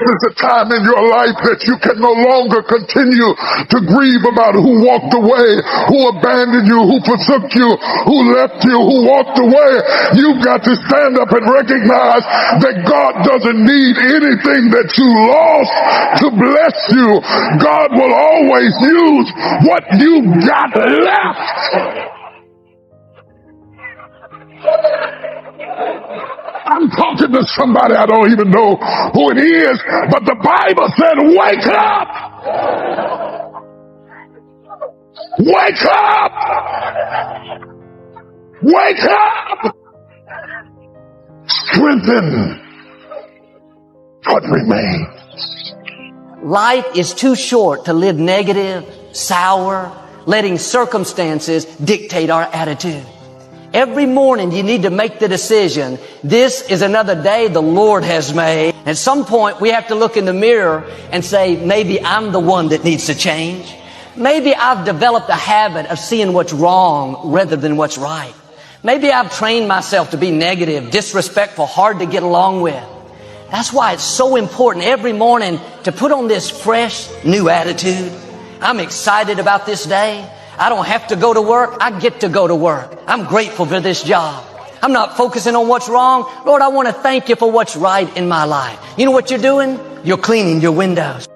is a time in your life that you can no longer continue to grieve about who walked away, who abandoned you, who forsook you, who left you, who walked away. You've got to stand up and recognize that God doesn't need anything that you lost to bless you. God will always use what you got left. I'm talking to somebody, I don't even know who it is, but the Bible said, wake up! Wake up! Wake up! Strengthen what remains. Life is too short to live negative, sour, letting circumstances dictate our attitude. Every morning you need to make the decision, this is another day the Lord has made. At some point we have to look in the mirror and say, maybe I'm the one that needs to change. Maybe I've developed a habit of seeing what's wrong rather than what's right. Maybe I've trained myself to be negative, disrespectful, hard to get along with. That's why it's so important every morning to put on this fresh, new attitude. I'm excited about this day. I don't have to go to work. I get to go to work. I'm grateful for this job. I'm not focusing on what's wrong. Lord, I want to thank you for what's right in my life. You know what you're doing? You're cleaning your windows.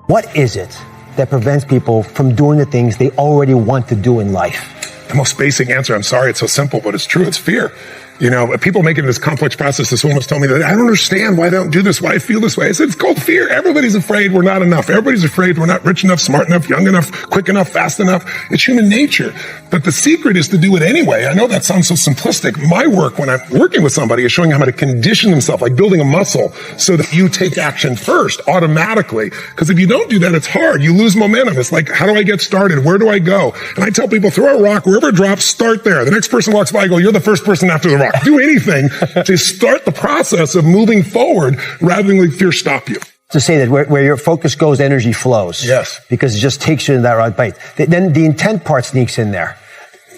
What is it that prevents people from doing the things they already want to do in life? The most basic answer, I'm sorry it's so simple, but it's true, it's fear. You know, people make it this complex process. This woman was telling me that I don't understand why they don't do this, why I feel this way. I said, it's called fear. Everybody's afraid we're not enough. Everybody's afraid we're not rich enough, smart enough, young enough, quick enough, fast enough. It's human nature. But the secret is to do it anyway. I know that sounds so simplistic. My work when I'm working with somebody is showing how to condition themselves, like building a muscle, so that you take action first, automatically. Because if you don't do that, it's hard. You lose momentum. It's like, how do I get started? Where do I go? And I tell people, throw a rock, wherever it drops, start there. The next person walks by, I go, you're the first person after the rock. Do anything to start the process of moving forward rather than let fear stop you. To say that where your focus goes, energy flows. Yes. Because it just takes you in that right bite. Then the intent part sneaks in there.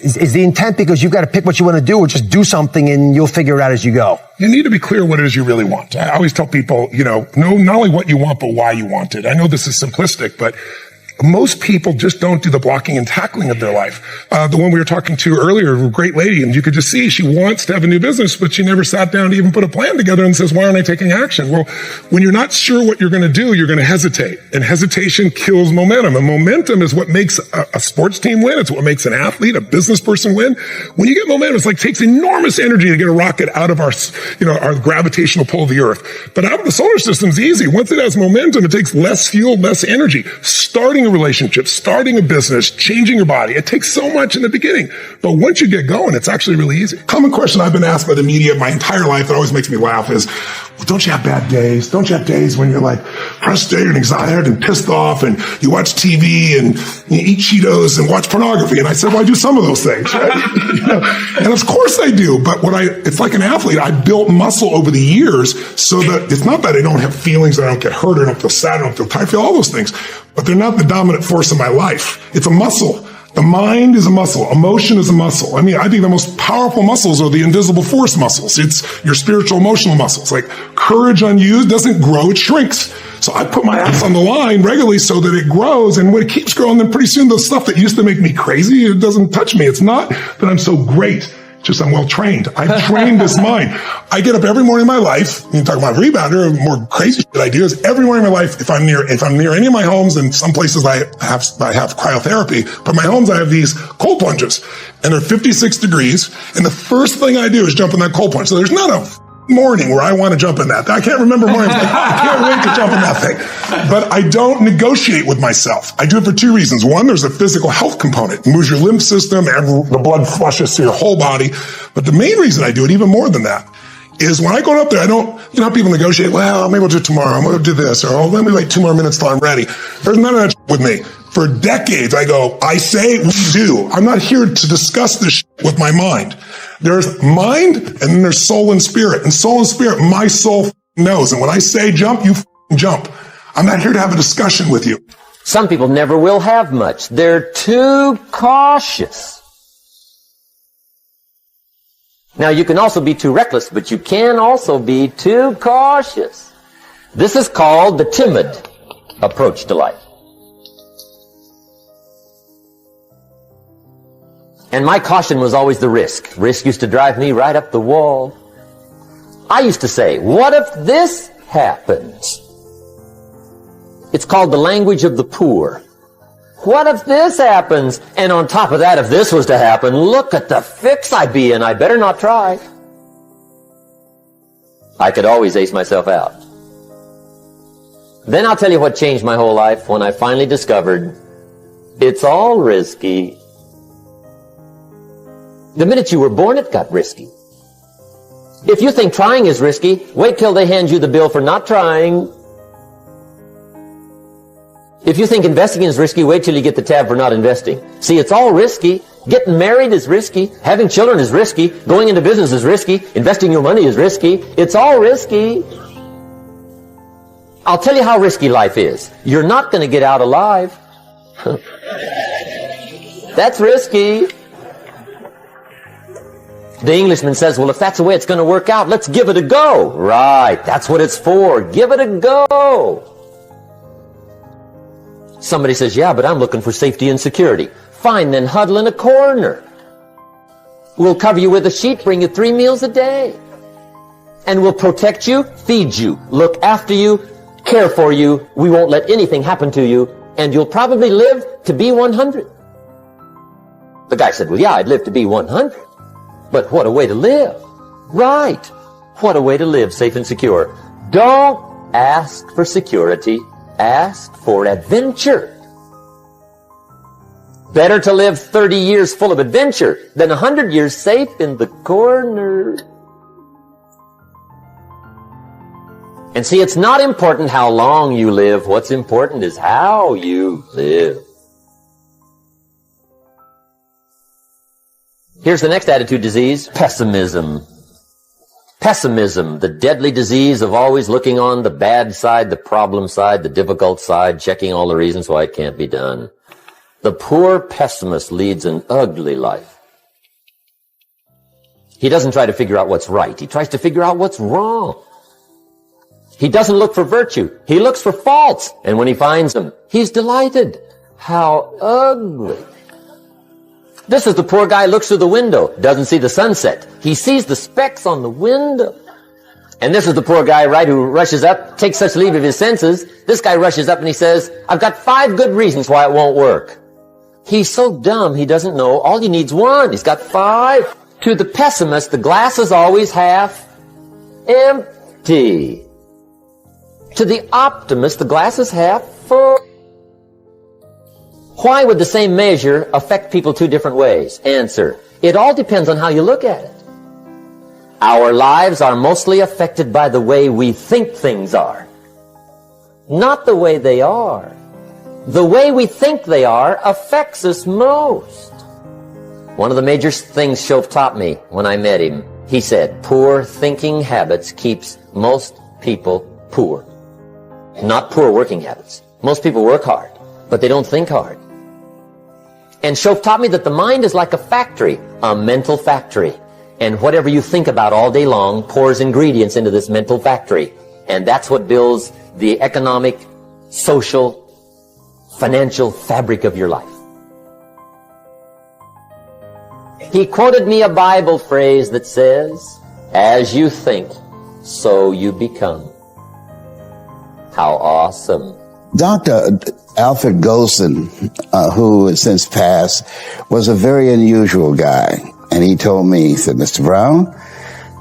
Is the intent because you've got to pick what you want to do, or just do something and you'll figure it out as you go? You need to be clear what it is you really want. I always tell people, know not only what you want, but why you want it. I know this is simplistic, but most people just don't do the blocking and tackling of their life. The one we were talking to earlier, a great lady, and you could just see she wants to have a new business, but she never sat down to even put a plan together and says, why aren't I taking action? Well, when you're not sure what you're going to do, you're going to hesitate. And hesitation kills momentum. And momentum is what makes a sports team win. It's what makes an athlete, a business person win. When you get momentum, it's like takes enormous energy to get a rocket out of our gravitational pull of the earth. But out of the solar system is easy. Once it has momentum, it takes less fuel, less energy. Starting a relationship, starting a business, changing your body. It takes so much in the beginning. But once you get going, it's actually really easy. Common question I've been asked by the media my entire life that always makes me laugh is, well, don't you have bad days? Don't you have days when you're like frustrated and excited and pissed off and you watch TV and you eat Cheetos and watch pornography? And I said, well, I do some of those things, right? And of course I do. But it's like an athlete. I built muscle over the years so that it's not that I don't have feelings, I don't get hurt, I don't feel sad, I don't feel tired, I feel all those things. But they're not the dominant force in my life. It's a muscle. The mind is a muscle. Emotion is a muscle. I think the most powerful muscles are the invisible force muscles. It's your spiritual, emotional muscles. Like courage unused doesn't grow, it shrinks. So I put my ass on the line regularly so that it grows. And when it keeps growing, then pretty soon the stuff that used to make me crazy, it doesn't touch me. It's not that I'm so great. Just I'm well trained. I've trained this mind. I get up every morning in my life. You talk about rebounder, more crazy shit I do is every morning in my life, if I'm near any of my homes, and some places I have cryotherapy, but my homes I have these cold plunges, and they're 56 degrees. And the first thing I do is jump in that cold plunge. So there's not a morning where I want to jump in that. I can't remember mornings like, I can't wait to jump in that thing. But I don't negotiate with myself. I do it for two reasons. One, there's a physical health component. It moves your lymph system and the blood flushes through your whole body. But the main reason I do it, even more than that, is when I go up there, I don't, how people negotiate, well, maybe we'll do it tomorrow. I'm going to do this. Or, let me wait 2 more minutes till I'm ready. There's none of that with me. For decades, I say, we do. I'm not here to discuss this with my mind. There's mind and then there's soul and spirit. And soul and spirit, my soul knows. And when I say jump, you jump. I'm not here to have a discussion with you. Some people never will have much. They're too cautious. Now, you can also be too reckless, but you can also be too cautious. This is called the timid approach to life. And my caution was always the risk. Risk used to drive me right up the wall. I used to say, what if this happens? It's called the language of the poor. What if this happens? And on top of that, if this was to happen, look at the fix I'd be in. I better not try. I could always ace myself out. Then I'll tell you what changed my whole life when I finally discovered it's all risky. The minute you were born, it got risky. If you think trying is risky, wait till they hand you the bill for not trying. If you think investing is risky, wait till you get the tab for not investing. See, it's all risky. Getting married is risky. Having children is risky. Going into business is risky. Investing your money is risky. It's all risky. I'll tell you how risky life is. You're not going to get out alive. That's risky. The Englishman says, well, if that's the way it's going to work out, let's give it a go. Right, that's what it's for. Give it a go. Somebody says, yeah, but I'm looking for safety and security. Fine, then huddle in a corner. We'll cover you with a sheet, bring you 3 meals a day. And we'll protect you, feed you, look after you, care for you. We won't let anything happen to you. And you'll probably live to be 100. The guy said, well, yeah, I'd live to be 100. But what a way to live. Right. What a way to live safe and secure. Don't ask for security. Ask for adventure. Better to live 30 years full of adventure than 100 years safe in the corner. And see, it's not important how long you live. What's important is how you live. Here's the next attitude disease, pessimism. Pessimism, the deadly disease of always looking on the bad side, the problem side, the difficult side, checking all the reasons why it can't be done. The poor pessimist leads an ugly life. He doesn't try to figure out what's right. He tries to figure out what's wrong. He doesn't look for virtue. He looks for faults. And when he finds them, he's delighted. How ugly. This is the poor guy looks through the window, doesn't see the sunset. He sees the specks on the window. And this is the poor guy, right, who rushes up, takes such leave of his senses. This guy rushes up and he says, I've got 5 good reasons why it won't work. He's so dumb he doesn't know. All he needs 1. He's got 5. To the pessimist, the glass is always half empty. To the optimist, the glass is half full. Why would the same measure affect people 2 different ways? Answer, it all depends on how you look at it. Our lives are mostly affected by the way we think things are, not the way they are. The way we think they are affects us most. One of the major things Shoaff taught me when I met him, he said, poor thinking habits keeps most people poor. Not poor working habits. Most people work hard, but they don't think hard. And Shoaff taught me that the mind is like a factory, a mental factory. And whatever you think about all day long pours ingredients into this mental factory. And that's what builds the economic, social, financial fabric of your life. He quoted me a Bible phrase that says, as you think, so you become. How awesome. Dr. Alfred Golson, who has since passed, was a very unusual guy. And he told me, he said, Mr. Brown,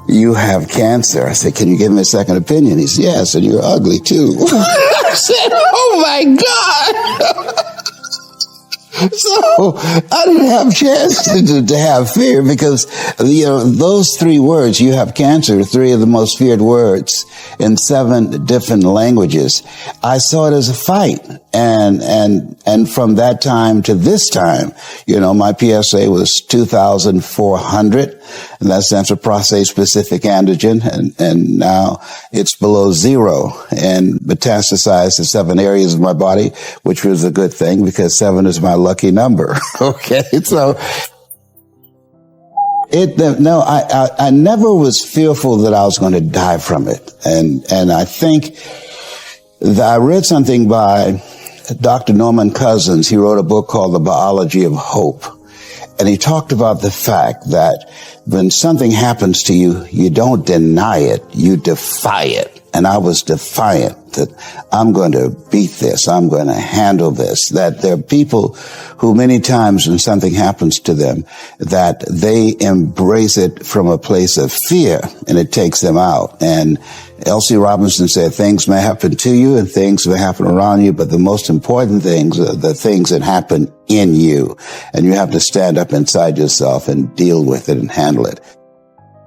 you have cancer. I said, can you give me a second opinion? He said, yes, and you're ugly too. I said, oh my God. So I didn't have a chance to have fear because, those 3 words, you have cancer, 3 of the most feared words in 7 different languages. I saw it as a fight. And from that time to this time, my PSA was 2,400, and that stands for prostate specific antigen. And now it's below 0 and metastasized to 7 areas of my body, which was a good thing because 7 is my lucky number. Okay. So I never was fearful that I was going to die from it. And I think I read something by Dr. Norman Cousins. He wrote a book called The Biology of Hope. And he talked about the fact that when something happens to you, you don't deny it, you defy it. And I was defiant that I'm going to beat this, I'm going to handle this. That there are people who many times when something happens to them, that they embrace it from a place of fear and it takes them out. And L.C. Robinson said, things may happen to you and things may happen around you, but the most important things are the things that happen in you. And you have to stand up inside yourself and deal with it and handle it.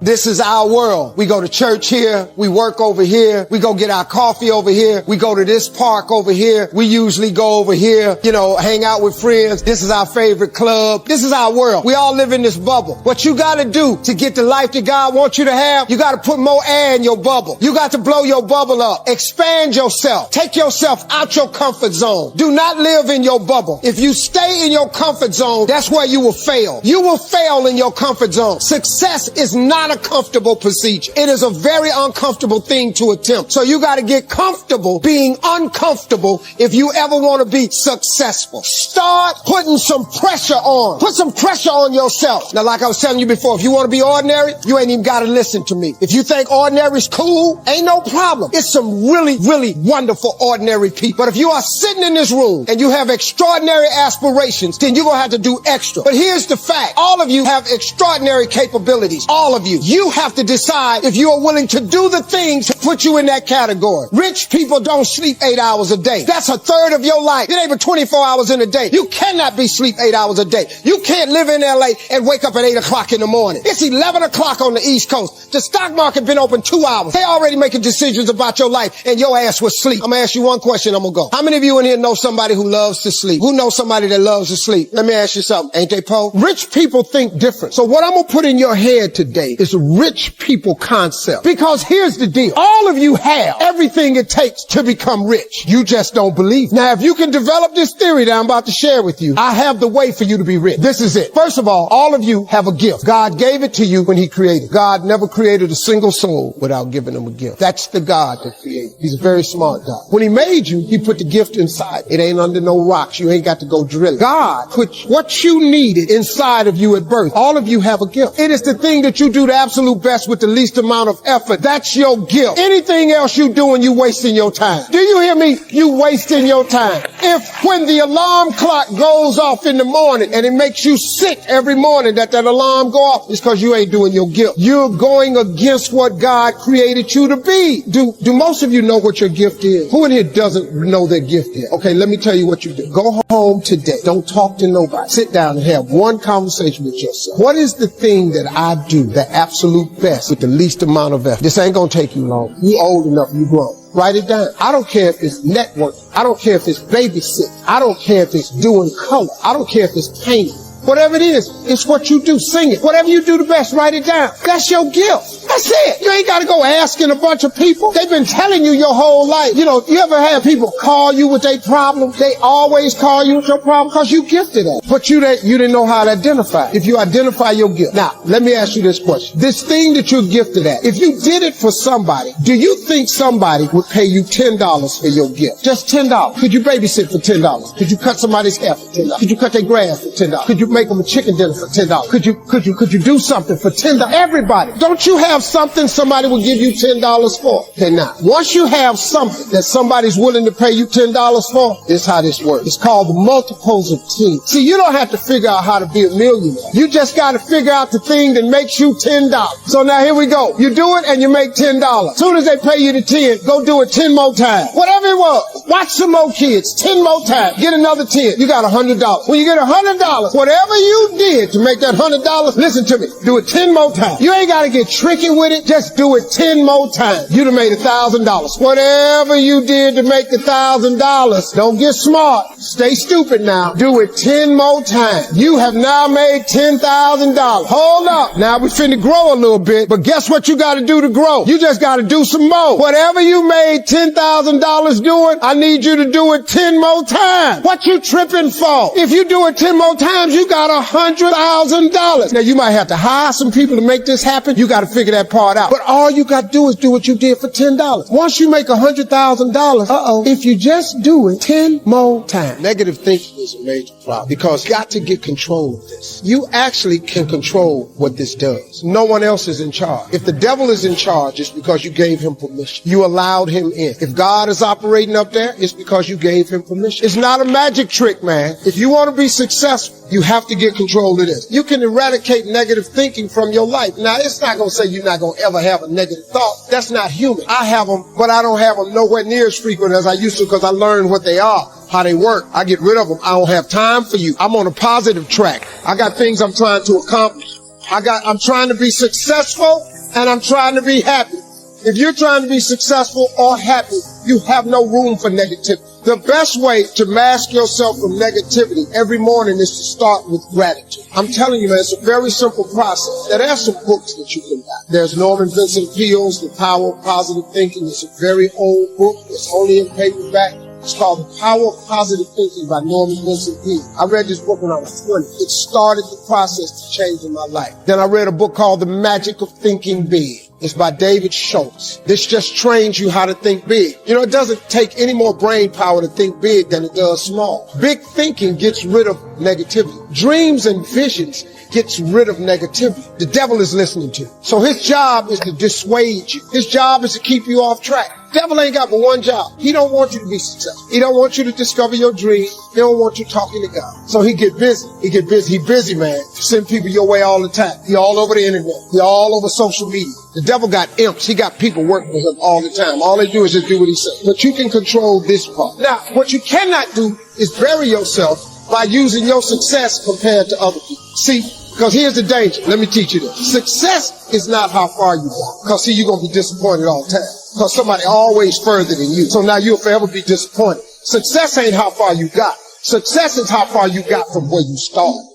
This is our world. We go to church here. We work over here. We go get our coffee over here. We go to this park over here. We usually go over here, hang out with friends. This is our favorite club. This is our world. We all live in this bubble. What you got to do to get the life that God wants you to have, you got to put more air in your bubble. You got to blow your bubble up. Expand yourself. Take yourself out your comfort zone. Do not live in your bubble. If you stay in your comfort zone, that's where you will fail. You will fail in your comfort zone. Success is not a comfortable procedure. It is a very uncomfortable thing to attempt. So you got to get comfortable being uncomfortable if you ever want to be successful. Start putting some pressure on. Put some pressure on yourself. Now, like I was telling you before, if you want to be ordinary, you ain't even got to listen to me. If you think ordinary's cool, ain't no problem. It's some really, really wonderful ordinary people. But if you are sitting in this room and you have extraordinary aspirations, then you're going to have to do extra. But here's the fact. All of you have extraordinary capabilities. All of you. You have to decide if you are willing to do the things to put you in that category. Rich people don't sleep 8 hours a day. That's a third of your life. It ain't but 24 hours in a day. You cannot be sleep 8 hours a day. You can't live in LA and wake up at 8 o'clock in the morning. It's 11 o'clock on the East Coast. The stock market been open 2 hours. They already making decisions about your life and your ass was sleep. I'm gonna ask you one question, I'm gonna go. How many of you in here know somebody who loves to sleep? Who knows somebody that loves to sleep? Let me ask you something. Ain't they po? Rich people think different. So what I'm gonna put in your head today is rich people concept. Because here's the deal. All of you have everything it takes to become rich. You just don't believe. Now, if you can develop this theory that I'm about to share with you, I have the way for you to be rich. This is it. First of all of you have a gift. God gave it to you when he created. God never created a single soul without giving them a gift. That's the God that created. He's a very smart God. When he made you, he put the gift inside. It ain't under no rocks. You ain't got to go drill it. God put what you needed inside of you at birth. All of you have a gift. It is the thing that you do the absolute best with the least amount of effort. That's your gift. Anything else you doing, you wasting your time. Do you hear me? You wasting your time. If when the alarm clock goes off in the morning and it makes you sick every morning that alarm go off, it's because you ain't doing your gift. You're going against what God created you to be. Do most of you know what your gift is? Who in here doesn't know their gift yet? Okay, let me tell you what you do. Go home today. Don't talk to nobody. Sit down and have one conversation with yourself. What is the thing that I do, the absolute best, with the least amount of effort? This ain't gonna take you long. You old enough, you grown. Write it down. I don't care if it's network. I don't care if it's babysitting. I don't care if it's doing color. I don't care if it's painting. Whatever it is, it's what you do. Sing it. Whatever you do the best, write it down. That's your gift. That's it. You ain't got to go asking a bunch of people. They've been telling you your whole life. You ever have people call you with their problem? They always call you with your problem because you gifted at it. But you didn't know how to identify it. If you identify your gift. Now, let me ask you this question. This thing that you're gifted at, if you did it for somebody, do you think somebody would pay you $10 for your gift? Just $10. Could you babysit for $10? Could you cut somebody's hair for $10? Could you cut their grass for $10? Could you make them a chicken dinner for $10? Could you do something for $10? Everybody. Don't you have something somebody will give you $10 for? Okay, now, once you have something that somebody's willing to pay you $10 for, this is how this works. It's called the multiples of 10. See, you don't have to figure out how to be a millionaire. You just got to figure out the thing that makes you $10. So now here we go. You do it and you make $10. As soon as they pay you the 10, go do it 10 more times. Whatever it was. Watch some more kids. 10 more times. Get another 10. You got $100. When you get $100, whatever you did to make that $100, listen to me, do it 10 more times. You ain't got to get tricky with it. Just do it 10 more times. You'd have made $1,000. Whatever you did to make the $1,000, don't get smart. Stay stupid now. Do it 10 more times. You have now made $10,000. Hold up. Now we finna grow a little bit, but guess what you got to do to grow? You just got to do some more. Whatever you made $10,000 doing, I need you to do it 10 more times. What you tripping for? If you do it 10 more times, you got $100,000. Now you might have to hire some people to make this happen. You got to figure that part out. But all you got to do is do what you did for $10. Once you make $100,000, if you just do it 10 more times. Negative thinking is a major problem because you got to get control of this. You actually can control what this does. No one else is in charge. If the devil is in charge, it's because you gave him permission. You allowed him in. If God is operating up there, it's because you gave him permission. It's not a magic trick, man. If you want to be successful, you have to get control of this. You can eradicate negative thinking from your life. Now, it's not going to say you're not going to ever have a negative thought. That's not human. I have them, but I don't have them nowhere near as frequent as I used to because I learned what they are, how they work. I get rid of them. I don't have time for you. I'm on a positive track. I got things I'm trying to accomplish. I'm trying to be successful and I'm trying to be happy. If you're trying to be successful or happy, you have no room for negativity. The best way to mask yourself from negativity every morning is to start with gratitude. I'm telling you, man, it's a very simple process. Now, there are some books that you can buy. There's Norman Vincent Peale's The Power of Positive Thinking. It's a very old book. It's only in paperback. It's called The Power of Positive Thinking by Norman Vincent Peale. I read this book when I was 20. It started the process to changing my life. Then I read a book called The Magic of Thinking Big. It's by David Schultz. This just trains you how to think big. You know, it doesn't take any more brain power to think big than it does small. Big thinking gets rid of negativity. Dreams and visions gets rid of negativity. The devil is listening to you. So his job is to dissuade you. His job is to keep you off track. Devil ain't got but one job. He don't want you to be successful. He don't want you to discover your dream. He don't want you talking to God. So he get busy. He busy, man. Send people your way all the time. He all over the internet. He all over social media. The devil got imps. He got people working with him all the time. All they do is just do what he says. But you can control this part. Now, what you cannot do is bury yourself by using your success compared to other people. See, because here's the danger. Let me teach you this. Success is not how far you got. Because see, you're going to be disappointed all the time. Because somebody always further than you. So now you'll forever be disappointed. Success ain't how far you got. Success is how far you got from where you started.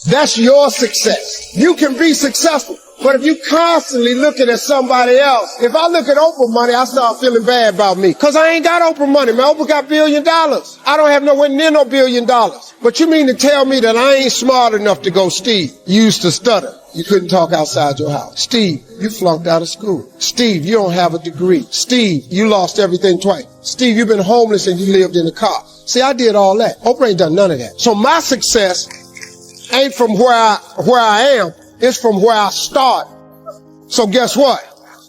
That's your success. You can be successful. But if you constantly looking at somebody else, if I look at Oprah money, I start feeling bad about me. Cause I ain't got Oprah money, man. Oprah got $1 billion. I don't have nowhere near no $1 billion. But you mean to tell me that I ain't smart enough to go, Steve, you used to stutter. You couldn't talk outside your house. Steve, you flunked out of school. Steve, you don't have a degree. Steve, you lost everything twice. Steve, you've been homeless and you lived in a car. See, I did all that. Oprah ain't done none of that. So my success ain't from where I am. It's from where I start. So guess what?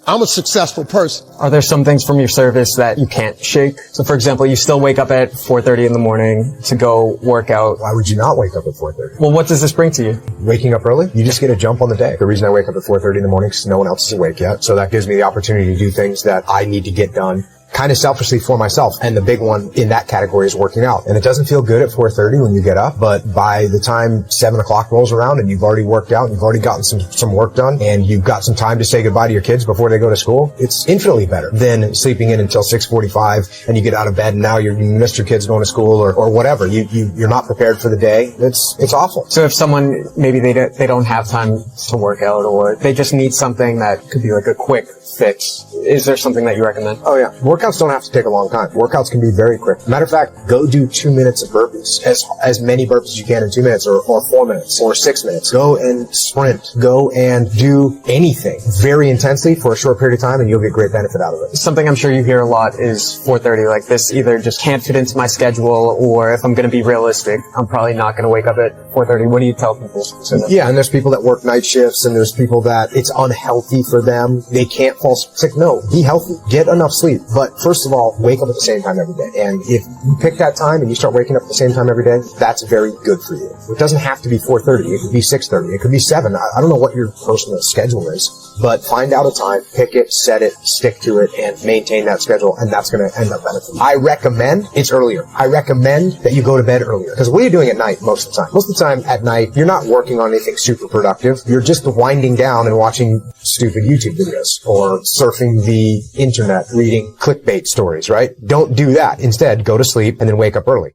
I'm a successful person. Are there some things from your service that you can't shake? So for example, you still wake up at 4:30 in the morning to go work out. Why would you not wake up at 4:30? Well, what does this bring to you? Waking up early, you just get a jump on the day. The reason I wake up at 4:30 in the morning is no one else is awake yet. So that gives me the opportunity to do things that I need to get done kind of selfishly for myself. And the big one in that category is working out. And it doesn't feel good at 4:30 when you get up, but by the time 7 o'clock rolls around and you've already worked out and you've already gotten some work done and you've got some time to say goodbye to your kids before they go to school, it's infinitely better than sleeping in until 6:45 and you get out of bed and now you missed your kids going to school or whatever. You're not prepared for the day. It's awful. So if someone, maybe they don't have time to work out or they just need something that could be like a quick fix, is there something that you recommend? Oh yeah. Workouts don't have to take a long time. Workouts can be very quick. Matter of fact, go do 2 minutes of burpees. As many burpees as you can in 2 minutes or 4 minutes or 6 minutes. Go and sprint. Go and do anything very intensely for a short period of time and you'll get great benefit out of it. Something I'm sure you hear a lot is 4:30. Like this either just can't fit into my schedule or if I'm going to be realistic, I'm probably not going to wake up at 4:30. What do you tell people? Yeah, and there's people that work night shifts and there's people that it's unhealthy for them. They can't fall sick. No, be healthy. Get enough sleep. But first of all, wake up at the same time every day. And if you pick that time and you start waking up at the same time every day, that's very good for you. It doesn't have to be 4:30. It could be 6:30. It could be 7. I don't know what your personal schedule is, but find out a time, pick it, set it, stick to it, and maintain that schedule, and that's going to end up benefiting. I recommend it's earlier. I recommend that you go to bed earlier. Because what are you doing at night most of the time? Most of the time at night, you're not working on anything super productive. You're just winding down and watching stupid YouTube videos or surfing the internet, reading clickbait stories, right? Don't do that. Instead, go to sleep and then wake up early.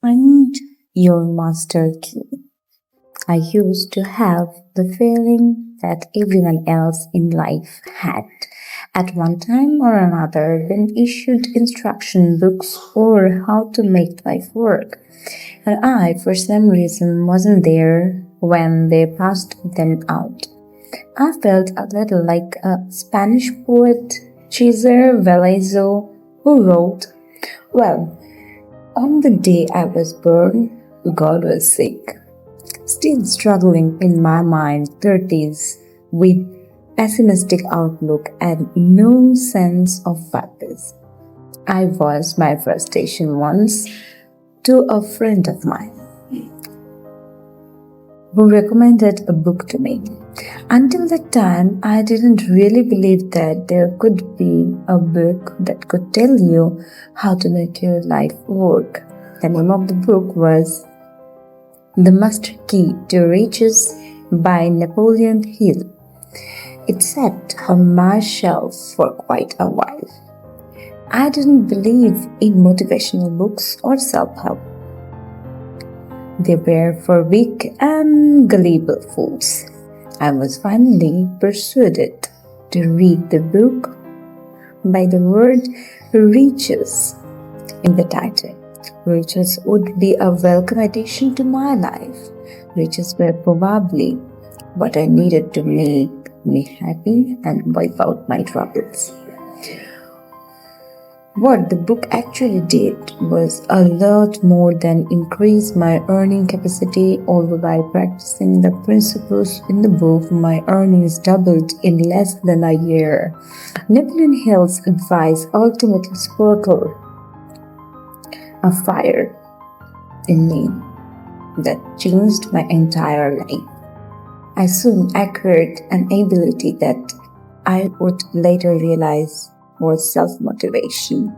And your master key. I used to have the feeling that everyone else in life had, At one time or another, been issued instruction books or how to make life work, and I, for some reason, wasn't there when they passed them out. I felt a little like a Spanish poet, Cesar Vallejo, who wrote, "Well, on the day I was born, God was sick." Still struggling in my mind, 30s, with pessimistic outlook and no sense of purpose. I voiced my frustration once to a friend of mine who recommended a book to me. Until that time, I didn't really believe that there could be a book that could tell you how to make your life work. The name of the book was The Master Key to Riches by Napoleon Hill. It sat on my shelf for quite a while. I didn't believe in motivational books or self-help. They were for weak and gullible fools. I was finally persuaded to read the book by the word riches in the title. Riches would be a welcome addition to my life. Riches were probably what I needed to make me happy and wipe out my troubles. What the book actually did was a lot more than increase my earning capacity, although by practicing the principles in the book, my earnings doubled in less than a year. Napoleon Hill's advice ultimately sparkled a fire in me that changed my entire life. I soon acquired an ability that I would later realize was self-motivation.